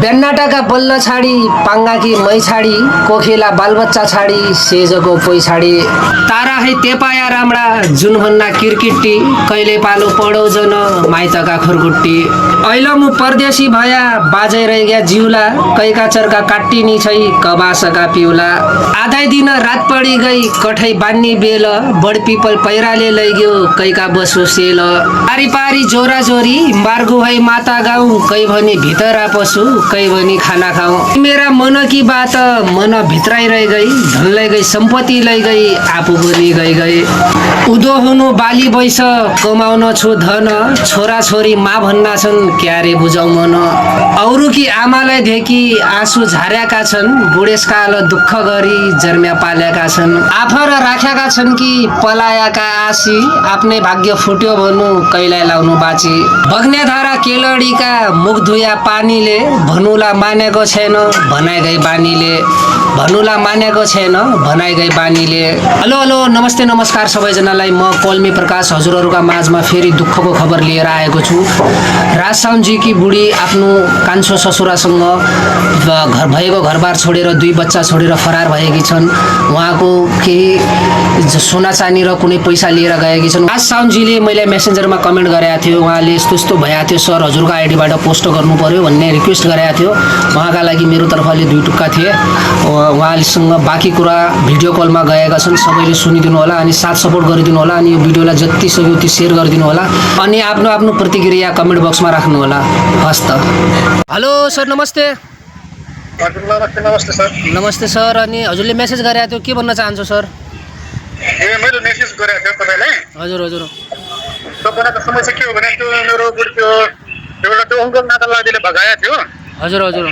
बेन्नाटाका बल्ल छाडी पाङ्गाकी मै छाडी कोखेला बालबच्चा छाडी सेजको पोइ छाडी तारा है तेपाया राम्रा जुन भन्ना किरकिट्टी कहिले पालो पढौ जन माइतका खुरकुट्टी ऐल मु परदेशी भया बाजै रहिग्या जिउला कैका चर्का काट्टी नि छै कबासका पिउला आधै दिन रात पडी गई कठै बान्नी बेल बड पिपल पैराले लैग्यो कैका बसो सेल पारी पारी जोरा जोरी मार्गु है माता गाउँ कै भनी भितरा पशु कै भनी खाना खाऊ मेरा मन की बात मन भित्राइ रह गई धन लै गई सम्पत्ति लै गई आफू पनि गई उदो हुनु बाली बैस कमाउन छु धन छोरा छोरी मा भन्ना छन् क्यारे बुझाउ मन औरु कि आमालाई धेकी आँसु झार्याका छन् बुढेसकाल दुःख गरी जन्म्या पाल्याका छन् आफर राख्याका छन् कि पलायाका आसी आफ्नै भाग्य फुट्यो भनु कैलाई लाउनु बाची बग्ने धारा केलडीका मुख धुया पानीले भनुला मानेको छैन भनाइ गई बानीले भनुला मानेको छैन भनाइ गई बानीले हेलो हेलो नमस्ते नमस्कार सबैजनालाई म पल्मी प्रकाश हजुरहरूका माझमा फेरि दुःखको खबर लिएर आएको छु राजसाउनजीकी बुढी आफ्नो कान्छो ससुरासँग घर भएको घरबार छोडेर 2 बच्चा छोडेर फरार भएकी छन् उहाँको केही सोना चानी र कुनै पैसा लिएर गएकी छन् राजसाउनजीले मैले मेसेन्जरमा कमेन्ट गरेको थियो उहाँले यस्तो यस्तो भएको थियो सर हजुरको आइडीबाट पोस्ट गर्नु पर्यो भन्ने रिक्वेस्ट गरेको थियो उहाँका लागि मेरो तर्फले 2 टुक्का थिए उहाँसँग बाँकी कुरा भिडियो कलमा गएका छन् सबैले सुनिदिनु होला अनि साथ सपोर्ट गरिदिनु होला अनि यो भिडियोलाई जति सक्यो उति सेयर गरिदिनु होला अनि आफ्नो आफ्नो प्रतिक्रिया कमेन्ट बक्समा राख्नु होला हस् त हेलो सर नमस्ते नमस्ते सर। नमस्ते सर अनि हजुरले मेसेज गरेको थियो के भन्न चाहन्छु सर मैले मेसेज गरेको थिएँ तपाईँलाई हजुर हजुर तपाईँको समस्या के हो भने त्यो मेरो त्यो एउटा त्यो अङ्कल नातालाजीले भगाएको थियो हजुर हजुर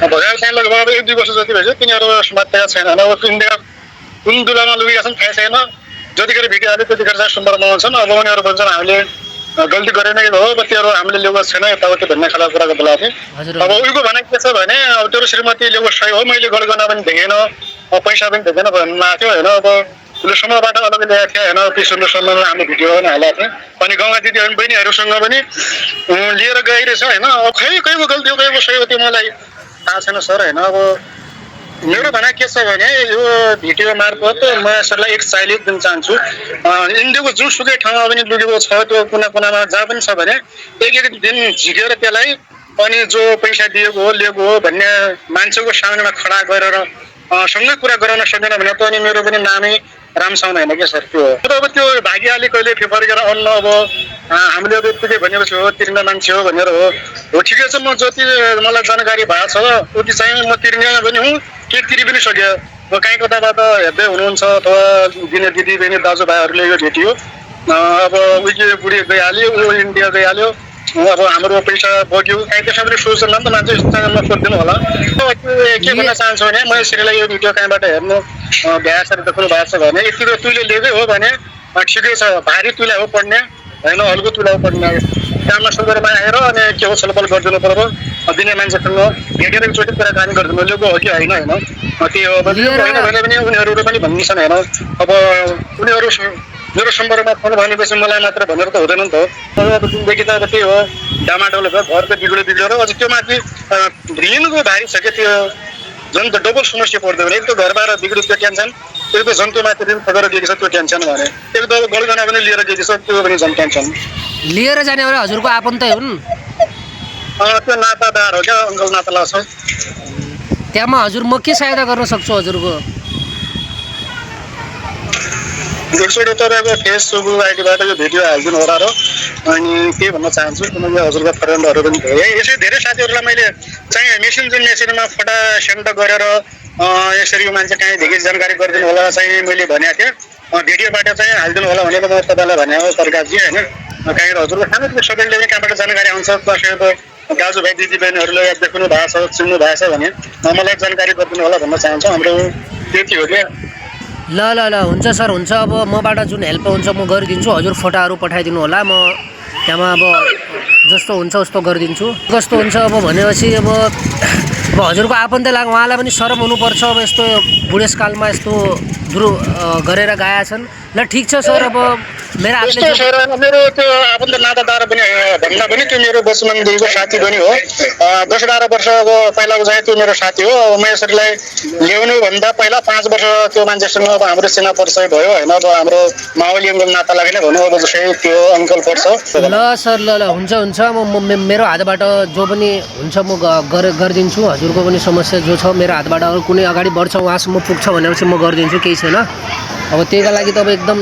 भगाएको चाहिँ लगभग 1-2 वर्ष जति भइसक्यो तिनीहरू समातेका छैन अब इन्डिया कुन दुलामा लुगेका छन् थाहा छैन जतिखेर भिडियोहरू त्यतिखेर चाहिँ सुन्दरमा आउँछन् अब उनीहरू भन्छन् हामीले गल्ती गरेन कि हो त्योहरू हामीले ल्याएको छैन यताउति भन्ने खालको कुराको बेला थियो अब उहीको भनाइ के छ भने अब तेरो श्रीमती ल्याएको सही हो मैले गलगना पनि देखेन पैसा पनि देखेन भन्नु थियो होइन अब उसले समयबाट अलग्गै ल्याएको थियो होइन पिसुलो समयमा हामीले भिडियो पनि हालेको थियौँ अनि गाउँका दिदीहरू बहिनीहरूसँग पनि लिएर गइरहेछ होइन अब खैको गल्ती हो खैको सही हो त्यो मलाई थाहा छैन सर होइन अब मेरो भनाइ के छ भने यो भिडियो मार्फत म यसलाई एक चाइल्ड दिन चाहन्छु इन्डियाको जुनसुकै ठाउँमा पनि लुगेको छ त्यो कुना कुनामा जहाँ पनि छ भने एक दिन झिकेर त्यसलाई अनि जो पैसा दिएको हो लिएको हो भन्ने मान्छेको सामनेमा खडा गरेर सँगै कुरा गराउन सकेन भने त अनि मेरो पनि नामै रामसाउन होइन क्या सर त्यो अब त्यो भागिहाले कहिले फर्केर अन्न अब हामीले अब यतिकै भनेपछि हो तिर्ने मान्छे हो भनेर हो ठिकै छ म जति मलाई जानकारी भएको छ उति चाहिँ म तिर्ने पनि हुँ के तिरि पनि सक्यो म कहीँ कताबाट हेर्दै हुनुहुन्छ अथवा दिने दिदी बहिनी दाजुभाइहरूले यो भेटियो अब उही बुढी गइहाल्यो ऊ इन्डिया गइहाल्यो अब हाम्रो पैसा बग्यो कहीँ त्यसमा पनि सोच्दैन नि त मान्छे च्यानलमा सोधिदिनु होला के भन्न चाहन्छु भने म यसरीलाई यो भिडियो कहीँबाट हेर्नु भ्यासहरू देख्नु भएको छ भने यतिको तुले लिएकै हो भने ठिकै छ भारी तुला हो पढ्ने होइन हल्को तुला हो पढ्ने काममा सुगरमा आएर अनि के हो छलफल गरिदिनु पर्यो दिने मान्छेसँग भेटेर एकचोटि कुराकानी गरिदिनु लिएको हो कि होइन होइन त्यही हो होइन भने पनि उनीहरू पनि भन्ने छन् होइन अब उनीहरू मेरो सम्पर्कमा फोन भनेपछि मलाई मात्र भनेर त हुँदैन नि त अब दिनदेखि त अब त्यही हो डामाडोल भयो घरको बिग्रेर अझ त्यो माथि ऋणको भारी छ क्या त्यो झन् त डबल समस्या पर्दैन एक त घरबाट बिग्रियो त्यो टेन्सन एक त झन् त्यो माथि ऋण फगेर दिएको छ त्यो टेन्सन भने एक त गलगना पनि लिएर दिएको छ त्यो पनि झन् टेन्सन लिएर जाने भने हजुरको आफन्त हुन् त्यो नातादार हो क्या अङ्कल नाताला छ त्यहाँमा हजुर म के सहायता गर्न सक्छु हजुरको एकचोटि तपाईँको फेसबुक आइडीबाट यो भिडियो हालिदिनु होला र अनि के भन्न चाहन्छु किनकि हजुरको फ्रेन्डहरू पनि भयो यसरी धेरै साथीहरूलाई मैले चाहिँ मेसेन्जरमा फटा सेन्ड गरेर यसरी यो मान्छे कहीँदेखि जानकारी गरिदिनु होला चाहिँ मैले भनेको थिएँ भिडियोबाट चाहिँ हालिदिनु होला भनेको म तपाईँलाई भने हो प्रकाशजी होइन कहीँ हजुरको सानोतिनो सबैले पनि कहाँबाट जानकारी आउँछ कसैको दाजुभाइ दिदीबहिनीहरूले देख्नु भएको छ चिन्नु भएको छ भने मलाई जानकारी गरिदिनु होला भन्न चाहन्छु हाम्रो त्यति हो क्या ल ल ल हुन्छ सर हुन्छ अब मबाट जुन हेल्प हुन्छ म गरिदिन्छु हजुर फोटाहरू पठाइदिनु होला म त्यहाँमा अब जस्तो हुन्छ उस्तो गरिदिन्छु कस्तो हुन्छ अब भनेपछि अब हजुरको आफन्त लाग्यो उहाँलाई पनि शरम हुनुपर्छ अब यस्तो बुढेसकालमा यस्तो गरेर गएका छन् ल ठिक छ सर अब मेरो हातले त्यस्तो छैन होइन। मेरो त्यो आफन्त नातादार पनि भन्दा पनि त्यो मेरो बचपनदेखिको साथी पनि हो। 10-12 वर्ष अब पहिलाको चाहिँ त्यो मेरो साथी हो। अब म यसरीलाई ल्याउनु भन्दा पहिला 5 वर्ष त्यो मान्छेसँग अब हाम्रो चिना परिचय भयो होइन। अब हाम्रो माओली अङ्कल नाता लागि नै भनौँ, अब जस्तै त्यो अङ्कल पर्छ। ल सर, ल हुन्छ मेरो हातबाट जो पनि हुन्छ म गरिदिन्छु। हजुरको पनि समस्या जो छ मेरो हातबाट अरू कुनै अगाडि बढ्छ वहाँसम्म पुग्छ भनेपछि म गरिदिन्छु, केही छैन। अब त्यहीका लागि त अब एकदम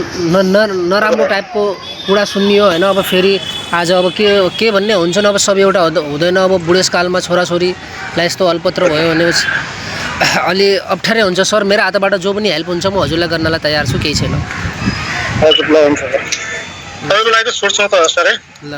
नराम्रो टाइपको कुरा सुनियो होइन। अब फेरि आज अब के भन्ने हुन्छ नि, अब सब एउटा हुँदैन। अब बुढेसकालमा छोराछोरीलाई यस्तो अल्पत्र भयो भनेपछि अलि अप्ठ्यारै हुन्छ सर। मेरो हातबाट जो पनि हेल्प हुन्छ म हजुरलाई गर्नलाई तयार छु, केही छैन। हजुर ल हुन्छ। तपाईँको लागि त छोड्छौँ त सर है। ल